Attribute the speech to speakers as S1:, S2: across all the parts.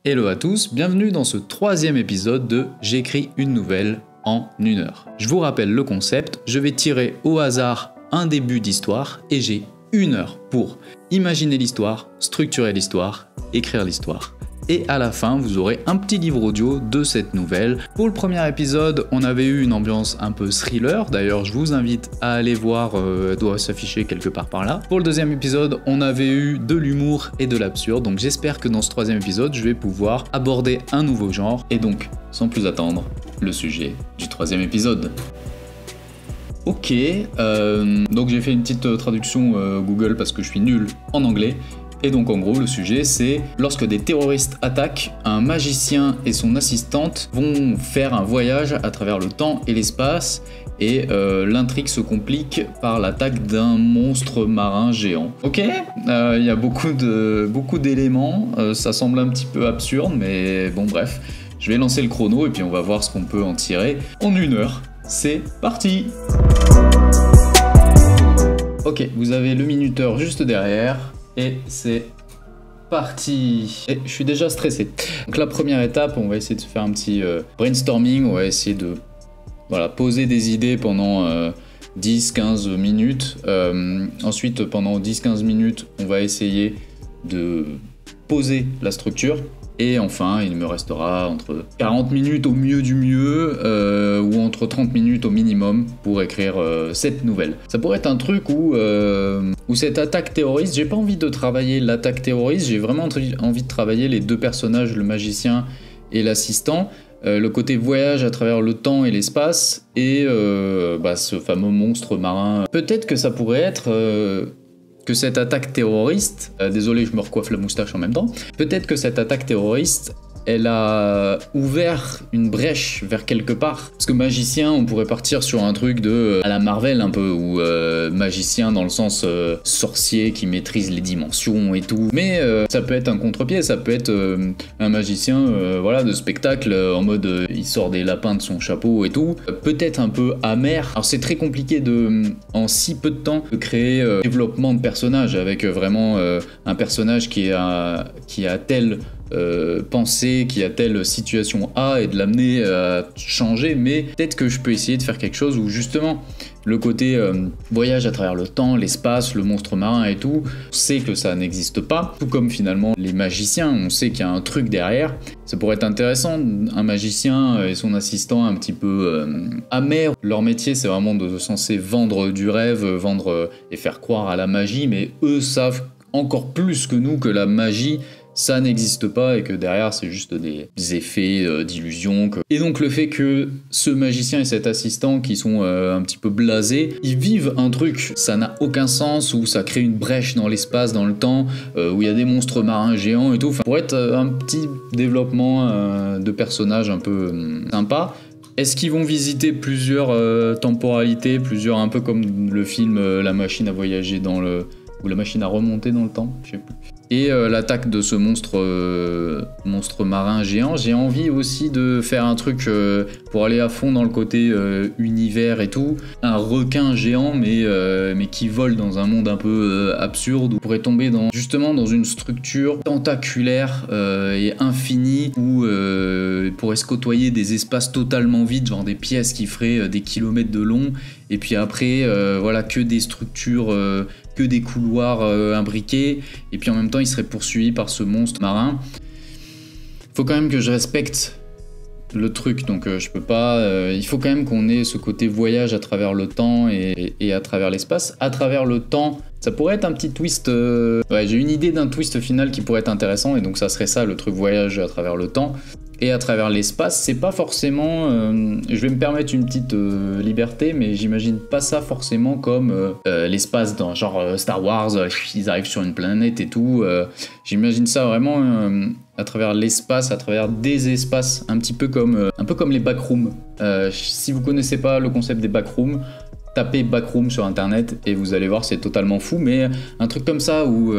S1: Hello à tous, bienvenue dans ce troisième épisode de J'écris une nouvelle en 1 heure. Je vous rappelle le concept, je vais tirer au hasard un début d'histoire et j'ai 1 heure pour imaginer l'histoire, structurer l'histoire, écrire l'histoire. Et à la fin, vous aurez un petit livre audio de cette nouvelle. Pour le premier épisode, on avait eu une ambiance un peu thriller. D'ailleurs, je vous invite à aller voir, elle doit s'afficher quelque part par là. Pour le deuxième épisode, on avait eu de l'humour et de l'absurde. Donc j'espère que dans ce troisième épisode, je vais pouvoir aborder un nouveau genre. Et donc, sans plus attendre, le sujet du troisième épisode. Ok, donc j'ai fait une petite traduction Google parce que je suis nul en anglais. Et donc en gros le sujet c'est lorsque des terroristes attaquent, un magicien et son assistante vont faire un voyage à travers le temps et l'espace et l'intrigue se complique par l'attaque d'un monstre marin géant. Ok, il y a beaucoup d'éléments, ça semble un petit peu absurde mais bon bref, je vais lancer le chrono et puis on va voir ce qu'on peut en tirer en 1 heure. C'est parti! Ok, vous avez le minuteur juste derrière. Et c'est parti. Et je suis déjà stressé. Donc la première étape, on va essayer de se faire un petit brainstorming. On va essayer de poser des idées pendant 10-15 minutes. Ensuite, pendant 10-15 minutes, on va essayer de poser la structure. Et enfin, il me restera entre 40 minutes au mieux du mieux ou entre 30 minutes au minimum pour écrire cette nouvelle. Ça pourrait être un truc où cette attaque terroriste, j'ai pas envie de travailler l'attaque terroriste, j'ai vraiment envie de travailler les deux personnages, le magicien et l'assistant, le côté voyage à travers le temps et l'espace et ce fameux monstre marin. Peut-être que ça pourrait être... que cette attaque terroriste, désolé je me recoiffe la moustache en même temps, peut-être que cette attaque terroriste, elle a ouvert une brèche vers quelque part. Parce que magicien, on pourrait partir sur un truc de à la Marvel un peu, ou magicien dans le sens sorcier qui maîtrise les dimensions et tout. Mais ça peut être un contre-pied, ça peut être un magicien de spectacle en mode il sort des lapins de son chapeau et tout. Peut-être un peu amer. Alors c'est très compliqué en si peu de temps de créer développement de personnage avec vraiment un personnage qui a tel pensée, qui a telle situation A et de l'amener à changer, mais peut-être que je peux essayer de faire quelque chose où justement le côté voyage à travers le temps, l'espace, le monstre marin et tout, on sait que ça n'existe pas, tout comme finalement les magiciens, on sait qu'il y a un truc derrière. Ça pourrait être intéressant, un magicien et son assistant un petit peu amer. Leur métier c'est vraiment censé vendre du rêve, vendre et faire croire à la magie, mais eux savent encore plus que nous que la magie ça n'existe pas et que derrière c'est juste des effets d'illusion. Et donc le fait que ce magicien et cet assistant qui sont un petit peu blasés, ils vivent un truc, ça n'a aucun sens, ou ça crée une brèche dans l'espace, dans le temps, où il y a des monstres marins géants et tout. Enfin, pour être un petit développement de personnages un peu sympa. Est-ce qu'ils vont visiter plusieurs temporalités, un peu comme le film La machine à voyager ou la machine à remonter dans le temps, je sais plus. Et l'attaque de ce monstre marin géant, j'ai envie aussi de faire un truc pour aller à fond dans le côté univers et tout. Un requin géant mais qui vole dans un monde un peu absurde, où on pourrait tomber justement dans une structure tentaculaire et infinie où pourrait se côtoyer des espaces totalement vides, genre des pièces qui feraient des kilomètres de long, et puis après que des structures... que des couloirs imbriqués, et puis en même temps il serait poursuivi par ce monstre marin. Faut quand même que je respecte le truc, donc je peux pas... il faut quand même qu'on ait ce côté voyage à travers le temps et à travers l'espace. À travers le temps, ça pourrait être un petit twist... j'ai une idée d'un twist final qui pourrait être intéressant, et donc ça serait ça, le truc voyage à travers le temps. Et à travers l'espace, c'est pas forcément... je vais me permettre une petite liberté, mais j'imagine pas ça forcément comme l'espace dans genre Star Wars, ils arrivent sur une planète et tout. J'imagine ça vraiment à travers l'espace, à travers des espaces, un peu comme les backrooms. Si vous connaissez pas le concept des backrooms, tapez backroom sur internet et vous allez voir, c'est totalement fou, mais un truc comme ça où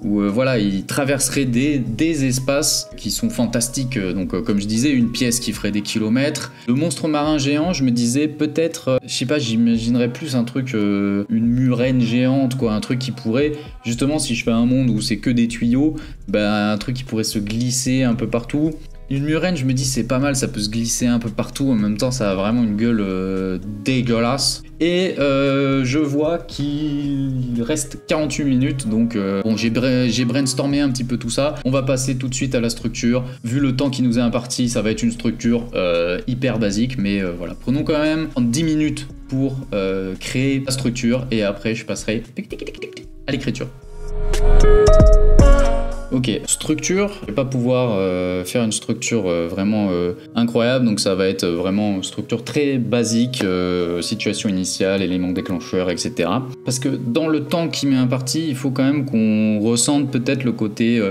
S1: où voilà, il traverserait des espaces qui sont fantastiques. Donc comme je disais, une pièce qui ferait des kilomètres. Le monstre marin géant, je me disais peut-être, je sais pas, j'imaginerais plus un truc, une murène géante, quoi, un truc qui pourrait, justement, si je fais un monde où c'est que des tuyaux, bah, un truc qui pourrait se glisser un peu partout. Une murène, je me dis c'est pas mal, ça peut se glisser un peu partout, en même temps ça a vraiment une gueule dégueulasse. Et je vois qu'il reste 48 minutes, donc bon, j'ai brainstormé un petit peu tout ça. On va passer tout de suite à la structure. Vu le temps qui nous est imparti, ça va être une structure hyper basique, mais voilà. Prenons quand même 10 minutes pour créer la structure, et après je passerai à l'écriture. Ok, structure, je vais pas pouvoir faire une structure vraiment incroyable, donc ça va être vraiment une structure très basique, situation initiale, éléments déclencheurs, etc. Parce que dans le temps qui m'est imparti, il faut quand même qu'on ressente peut-être le côté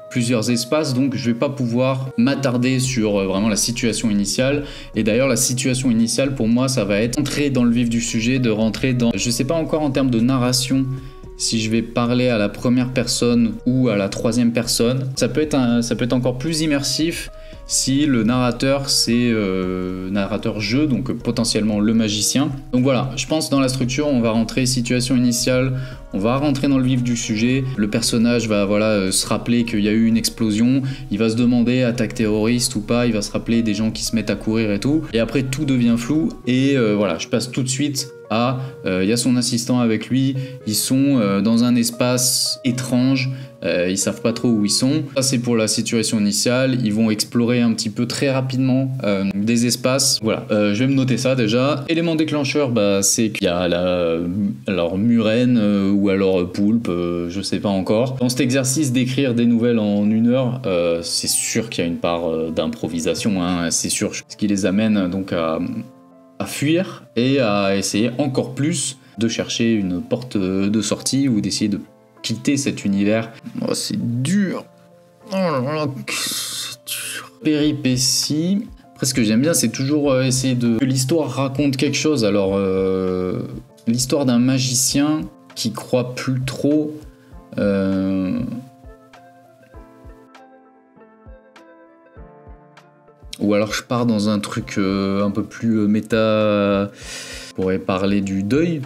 S1: plusieurs espaces, donc je vais pas pouvoir m'attarder sur vraiment la situation initiale. Et d'ailleurs la situation initiale pour moi ça va être entrer dans le vif du sujet, de rentrer dans, je sais pas encore en termes de narration, si je vais parler à la première personne ou à la troisième personne. Ça peut être encore plus immersif si le narrateur c'est narrateur jeu, donc potentiellement le magicien. Donc voilà, je pense dans la structure on va rentrer situation initiale, on va rentrer dans le vif du sujet, le personnage va voilà, se rappeler qu'il y a eu une explosion, il va se demander attaque terroriste ou pas, il va se rappeler des gens qui se mettent à courir et tout, et après tout devient flou, et voilà, je passe tout de suite à, il y a son assistant avec lui, ils sont dans un espace étrange, ils savent pas trop où ils sont. Ça c'est pour la situation initiale, ils vont explorer un petit peu très rapidement des espaces. Voilà, je vais me noter ça déjà. Élément déclencheur, bah, c'est qu'il y a alors murène ou alors poulpe, je sais pas encore. Dans cet exercice d'écrire des nouvelles en 1 heure, c'est sûr qu'il y a une part d'improvisation, hein, c'est sûr. Ce qui les amène donc à fuir et à essayer encore plus de chercher une porte de sortie ou d'essayer de quitter cet univers. Oh, c'est dur. Oh là là, c'est dur. Péripéties. Après, ce que j'aime bien, c'est toujours essayer que l'histoire raconte quelque chose. Alors, l'histoire d'un magicien qui croit plus trop. Ou alors je pars dans un truc un peu plus méta. Je pourrais parler du deuil.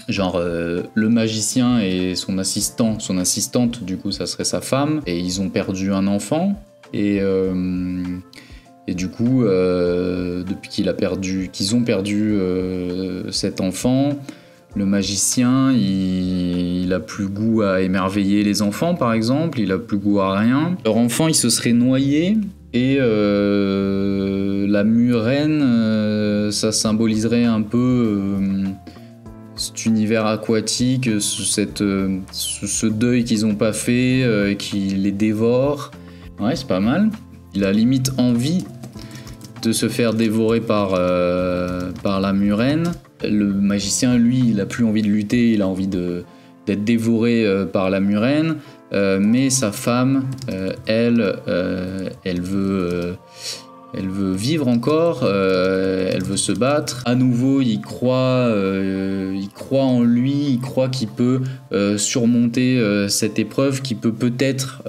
S1: Genre le magicien et son assistant, son assistante, du coup ça serait sa femme, et ils ont perdu un enfant, et du coup depuis qu'ils ont perdu cet enfant, le magicien il a plus goût à émerveiller les enfants par exemple, il a plus goût à rien. Leur enfant il se serait noyé, et la murène ça symboliserait un peu cet univers aquatique, ce deuil qu'ils n'ont pas fait et qui les dévore. Ouais, c'est pas mal. Il a limite envie de se faire dévorer par la murène. Le magicien, lui, il a plus envie de lutter, il a envie d'être dévoré par la murène. Mais sa femme, elle veut vivre encore, elle veut se battre. À nouveau, il croit en lui, il croit qu'il peut surmonter cette épreuve, qu'il peut peut-être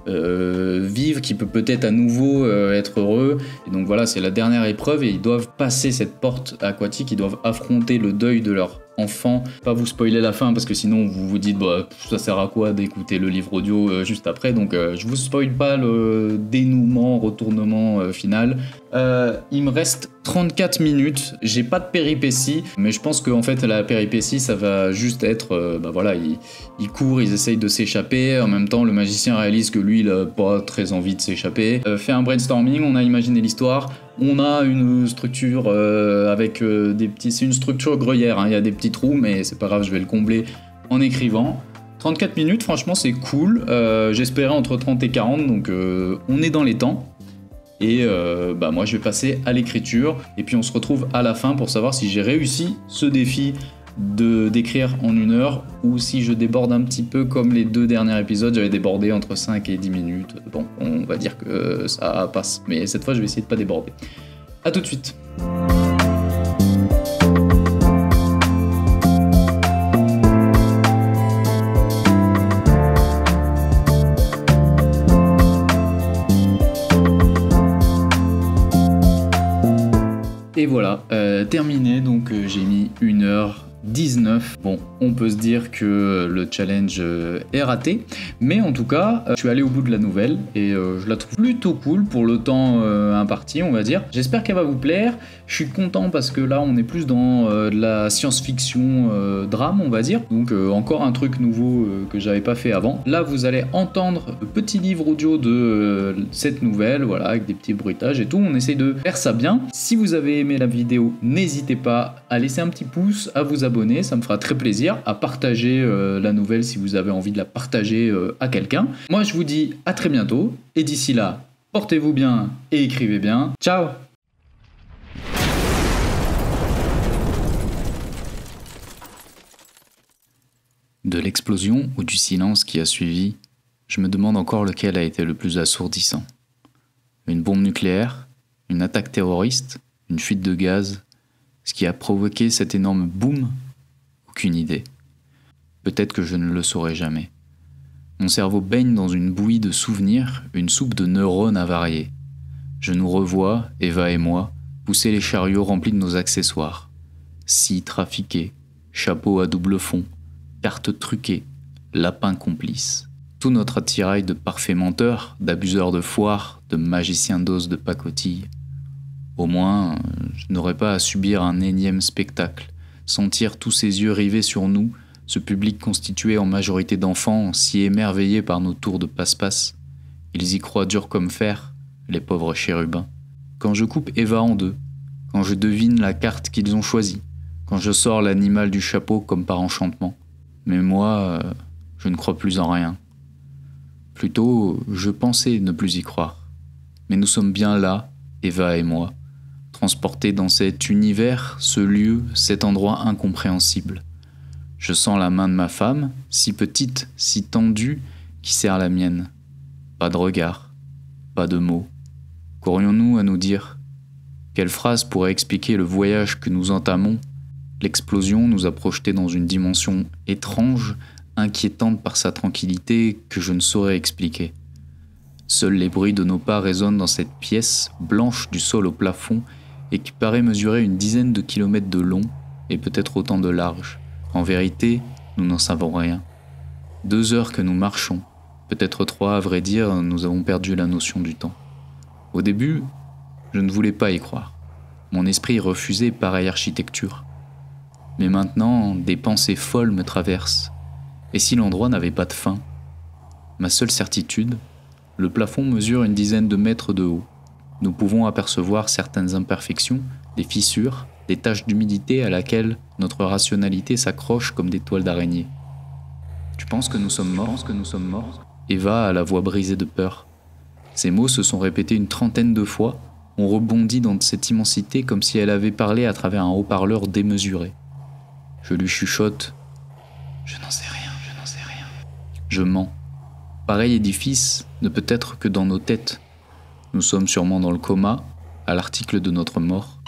S1: vivre, qu'il peut peut-être à nouveau être heureux. Et donc voilà, c'est la dernière épreuve et ils doivent passer cette porte aquatique, ils doivent affronter le deuil de leur enfant. Pas vous spoiler la fin parce que sinon vous vous dites bah ça sert à quoi d'écouter le livre audio juste après, donc je vous spoil pas le dénouement, retournement final. Il me reste 34 minutes, j'ai pas de péripéties, mais je pense qu'en fait la péripétie ça va juste être bah voilà, ils courent, ils essayent de s'échapper, en même temps le magicien réalise que lui il a pas très envie de s'échapper, fait un brainstorming, on a imaginé l'histoire. On a une structure avec des petits... C'est une structure gruyère, hein. Il y a des petits trous, mais c'est pas grave, je vais le combler en écrivant. 34 minutes, franchement, c'est cool. J'espérais entre 30 et 40, donc on est dans les temps. Et bah, moi, je vais passer à l'écriture. Et puis, on se retrouve à la fin pour savoir si j'ai réussi ce défi d'écrire en 1 heure ou si je déborde un petit peu comme les 2 derniers épisodes, j'avais débordé entre 5 et 10 minutes. Bon, on va dire que ça passe, mais cette fois je vais essayer de pas déborder. A tout de suite. Et voilà, terminé, donc j'ai mis 1h19. Bon, on peut se dire que le challenge est raté, mais en tout cas, je suis allé au bout de la nouvelle et je la trouve plutôt cool pour le temps imparti, on va dire. J'espère qu'elle va vous plaire. Je suis content parce que là, on est plus dans de la science-fiction drame, on va dire. Donc encore un truc nouveau que j'avais pas fait avant. Là, vous allez entendre le petit livre audio de cette nouvelle, voilà, avec des petits bruitages et tout. On essaye de faire ça bien. Si vous avez aimé la vidéo, n'hésitez pas à laisser un petit pouce, à vous abonner, ça me fera très plaisir, à partager la nouvelle si vous avez envie de la partager à quelqu'un. Moi, je vous dis à très bientôt, et d'ici là, portez-vous bien et écrivez bien. Ciao! De l'explosion ou du silence qui a suivi, je me demande encore lequel a été le plus assourdissant. Une bombe nucléaire, une attaque terroriste, une fuite de gaz, ce qui a provoqué cet énorme boom? Aucune idée. Peut-être que je ne le saurai jamais. Mon cerveau baigne dans une bouillie de souvenirs, une soupe de neurones avariés. Je nous revois, Eva et moi, pousser les chariots remplis de nos accessoires. Scies trafiqués, chapeaux à double fond, cartes truquées, lapins complices. Tout notre attirail de parfaits menteurs, d'abuseurs de foire, de magiciens d'os de pacotille. Au moins, je n'aurais pas à subir un énième spectacle, sentir tous ces yeux rivés sur nous, ce public constitué en majorité d'enfants, si émerveillés par nos tours de passe-passe. Ils y croient dur comme fer, les pauvres chérubins. Quand je coupe Eva en deux, quand je devine la carte qu'ils ont choisie, quand je sors l'animal du chapeau comme par enchantement. Mais moi, je ne crois plus en rien. Plutôt, je pensais ne plus y croire. Mais nous sommes bien là, Eva et moi, transportés dans cet univers, ce lieu, cet endroit incompréhensible. Je sens la main de ma femme, si petite, si tendue, qui serre la mienne. Pas de regard, pas de mots. Qu'aurions-nous à nous dire? Quelle phrase pourrait expliquer le voyage que nous entamons? L'explosion nous a projetés dans une dimension étrange, inquiétante par sa tranquillité que je ne saurais expliquer. Seuls les bruits de nos pas résonnent dans cette pièce, blanche du sol au plafond, et qui paraît mesurer une dizaine de kilomètres de long et peut-être autant de large. En vérité, nous n'en savons rien. 2 heures que nous marchons, peut-être 3 à vrai dire, nous avons perdu la notion du temps. Au début, je ne voulais pas y croire. Mon esprit refusait pareille architecture. Mais maintenant, des pensées folles me traversent. Et si l'endroit n'avait pas de fin? Ma seule certitude, le plafond mesure une dizaine de mètres de haut. Nous pouvons apercevoir certaines imperfections, des fissures, des taches d'humidité à laquelle notre rationalité s'accroche comme des toiles d'araignée. Tu penses que nous sommes morts? Eva a la voix brisée de peur. Ces mots se sont répétés une trentaine de fois. On rebondit dans cette immensité comme si elle avait parlé à travers un haut-parleur démesuré. Je lui chuchote. Je n'en sais rien. Je mens. Pareil édifice ne peut être que dans nos têtes. Nous sommes sûrement dans le coma, à l'article de notre mort.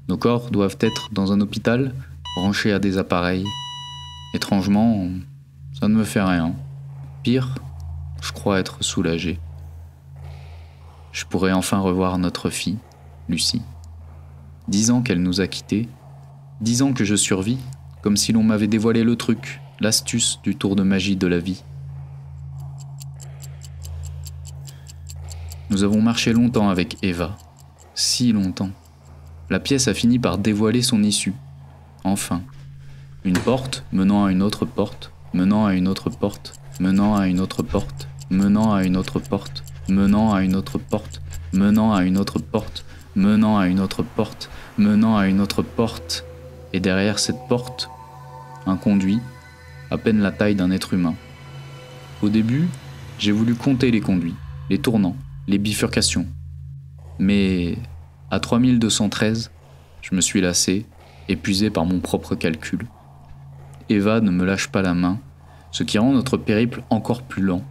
S1: Nos corps doivent être dans un hôpital, branchés à des appareils. Étrangement, ça ne me fait rien. Pire, je crois être soulagé. Je pourrais enfin revoir notre fille, Lucie. 10 ans qu'elle nous a quittés, 10 ans que je survis, comme si l'on m'avait dévoilé le truc, l'astuce du tour de magie de la vie. Nous avons marché longtemps avec Eva, si longtemps. La pièce a fini par dévoiler son issue. Enfin, une porte menant à une autre porte, menant à une autre porte, menant à une autre porte, menant à une autre porte, menant à une autre porte, menant à une autre porte, menant à une autre porte, menant à une autre porte, et derrière cette porte, un conduit, à peine la taille d'un être humain. Au début, j'ai voulu compter les conduits, les tournants, les bifurcations. Mais à 3213, je me suis lassé, épuisé par mon propre calcul. Eva ne me lâche pas la main, ce qui rend notre périple encore plus lent.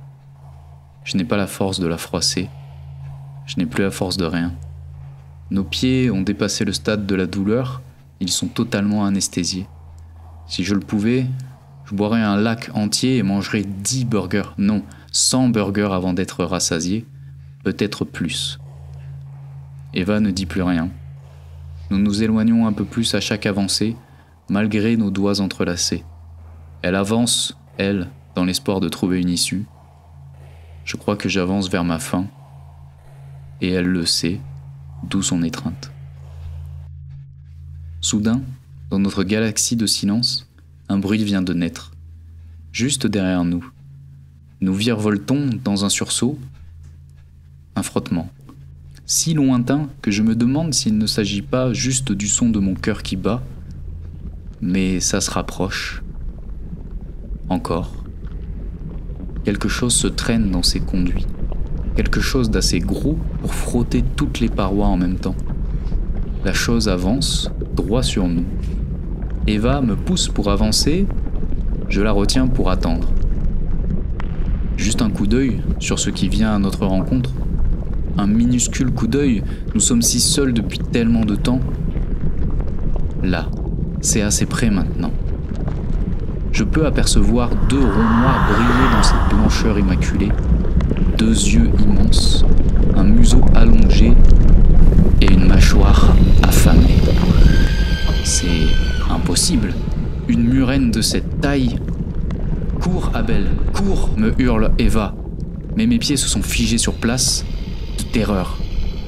S1: Je n'ai pas la force de la froisser. Je n'ai plus la force de rien. Nos pieds ont dépassé le stade de la douleur, ils sont totalement anesthésiés. Si je le pouvais, je boirais un lac entier et mangerais 10 burgers, non, 100 burgers avant d'être rassasié, peut-être plus. Eva ne dit plus rien. Nous nous éloignons un peu plus à chaque avancée, malgré nos doigts entrelacés. Elle avance, elle, dans l'espoir de trouver une issue. Je crois que j'avance vers ma fin, et elle le sait, d'où son étreinte. Soudain, dans notre galaxie de silence, un bruit vient de naître, juste derrière nous. Nous virevoltons dans un sursaut, un frottement, si lointain que je me demande s'il ne s'agit pas juste du son de mon cœur qui bat, mais ça se rapproche. Encore. Quelque chose se traîne dans ces conduits, quelque chose d'assez gros pour frotter toutes les parois en même temps. La chose avance, droit sur nous. Eva me pousse pour avancer, je la retiens pour attendre. Juste un coup d'œil sur ce qui vient à notre rencontre. Un minuscule coup d'œil, nous sommes si seuls depuis tellement de temps. Là, c'est assez près maintenant. Je peux apercevoir 2 ronds noirs briller dans cette blancheur immaculée, 2 yeux immenses, un museau allongé et une mâchoire affamée. C'est impossible. Une murène de cette taille. Cours, Abel, cours, me hurle Eva. Mais mes pieds se sont figés sur place, de terreur.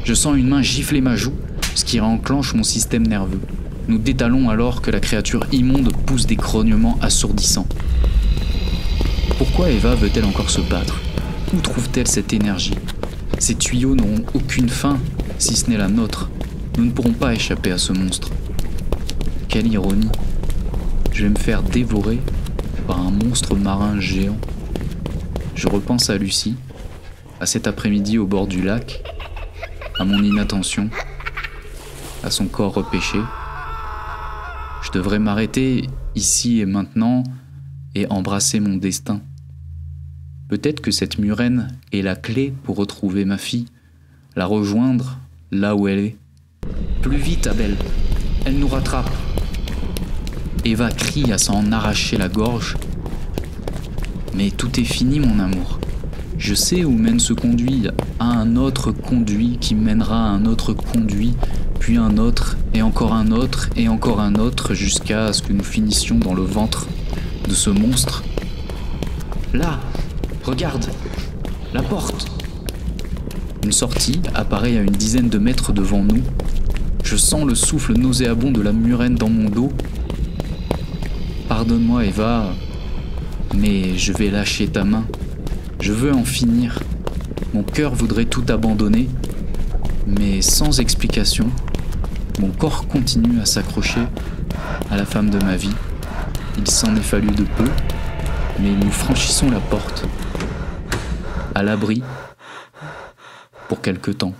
S1: Je sens une main gifler ma joue, ce qui enclenche mon système nerveux. Nous détalons alors que la créature immonde pousse des grognements assourdissants. Pourquoi Eva veut-elle encore se battre? Où trouve-t-elle cette énergie? Ces tuyaux n'auront aucune fin, si ce n'est la nôtre. Nous ne pourrons pas échapper à ce monstre. Quelle ironie. Je vais me faire dévorer par un monstre marin géant. Je repense à Lucie, à cet après-midi au bord du lac, à mon inattention, à son corps repêché. Je devrais m'arrêter ici et maintenant et embrasser mon destin. Peut-être que cette murène est la clé pour retrouver ma fille, la rejoindre là où elle est. Plus vite, Abel, elle nous rattrape. Eva crie à s'en arracher la gorge. Mais tout est fini, mon amour. Je sais où mène ce conduit, à un autre conduit qui mènera à un autre conduit, puis un autre, et encore un autre, et encore un autre, jusqu'à ce que nous finissions dans le ventre de ce monstre. Là, regarde, la porte. Une sortie apparaît à une dizaine de mètres devant nous. Je sens le souffle nauséabond de la murène dans mon dos. Pardonne-moi, Eva, mais je vais lâcher ta main. Je veux en finir. Mon cœur voudrait tout abandonner, mais sans explication, mon corps continue à s'accrocher à la femme de ma vie. Il s'en est fallu de peu, mais nous franchissons la porte, à l'abri, pour quelque temps.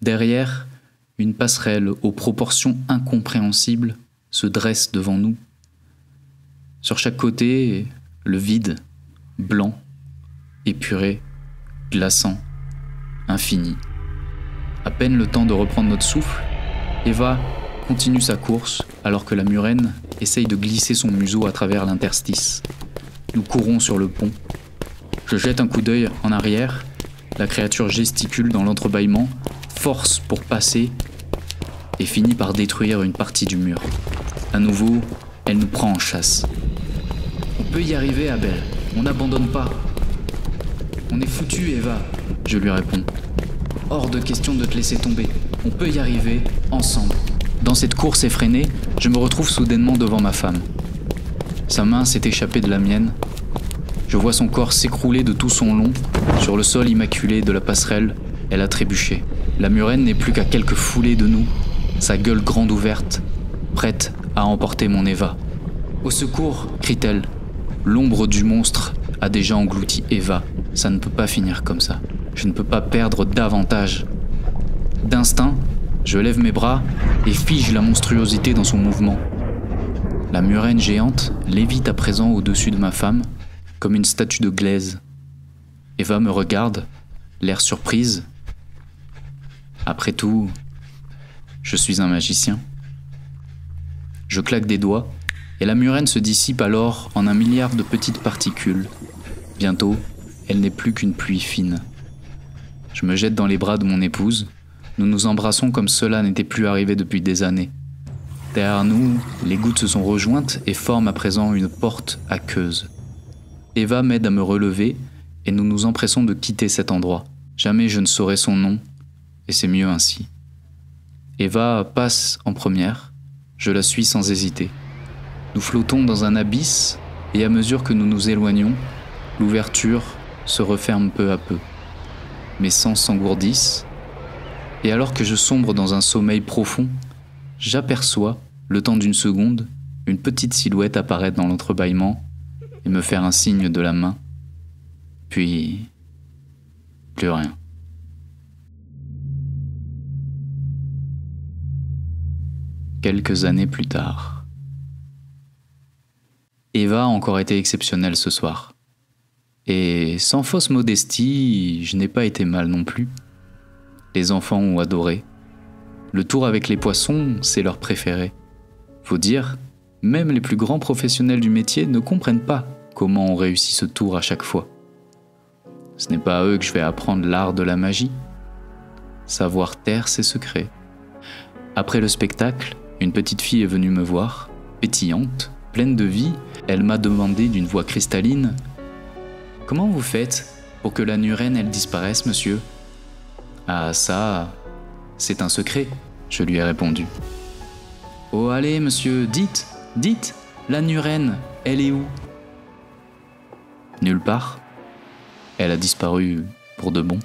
S1: Derrière, une passerelle aux proportions incompréhensibles se dresse devant nous. Sur chaque côté, le vide, blanc, épuré, glaçant, infini. À peine le temps de reprendre notre souffle, Eva continue sa course alors que la murène essaye de glisser son museau à travers l'interstice. Nous courons sur le pont. Je jette un coup d'œil en arrière. La créature gesticule dans l'entrebâillement, force pour passer et finit par détruire une partie du mur. À nouveau, elle nous prend en chasse. On peut y arriver, Abel. On n'abandonne pas. On est foutu, Eva, je lui réponds. Hors de question de te laisser tomber. On peut y arriver, ensemble. Dans cette course effrénée, je me retrouve soudainement devant ma femme. Sa main s'est échappée de la mienne. Je vois son corps s'écrouler de tout son long. Sur le sol immaculé de la passerelle, elle a trébuché. La murène n'est plus qu'à quelques foulées de nous, sa gueule grande ouverte, prête à emporter mon Eva. Au secours, crie-t-elle. L'ombre du monstre a déjà englouti Eva. Ça ne peut pas finir comme ça. Je ne peux pas perdre davantage. D'instinct, je lève mes bras et fige la monstruosité dans son mouvement. La murène géante lévite à présent au-dessus de ma femme, comme une statue de glaise. Eva me regarde, l'air surprise. Après tout, je suis un magicien. Je claque des doigts, et la murène se dissipe alors en un milliard de petites particules. Bientôt, elle n'est plus qu'une pluie fine. Je me jette dans les bras de mon épouse, Nous nous embrassons comme cela n'était plus arrivé depuis des années. Derrière nous, les gouttes se sont rejointes et forment à présent une porte aqueuse. Eva m'aide à me relever et nous nous empressons de quitter cet endroit. Jamais je ne saurai son nom, et c'est mieux ainsi. Eva passe en première, je la suis sans hésiter. Nous flottons dans un abysse et à mesure que nous nous éloignons, l'ouverture se referme peu à peu. Mes sens s'engourdissent et alors que je sombre dans un sommeil profond, j'aperçois, le temps d'une seconde, une petite silhouette apparaître dans l'entrebâillement et me faire un signe de la main. Puis, plus rien. Quelques années plus tard. Eva a encore été exceptionnelle ce soir. Et sans fausse modestie, je n'ai pas été mal non plus. Les enfants ont adoré. Le tour avec les poissons, c'est leur préféré. Faut dire, même les plus grands professionnels du métier ne comprennent pas comment on réussit ce tour à chaque fois. Ce n'est pas à eux que je vais apprendre l'art de la magie. Savoir taire ses secrets. Après le spectacle, une petite fille est venue me voir, pétillante, pleine de vie. Elle m'a demandé d'une voix cristalline « Comment vous faites pour que la nurène elle disparaisse, monsieur ?»« Ah ça, c'est un secret, » je lui ai répondu. « Oh allez, monsieur, dites, la nurène, elle est où ?»« Nulle part. Elle a disparu pour de bon. »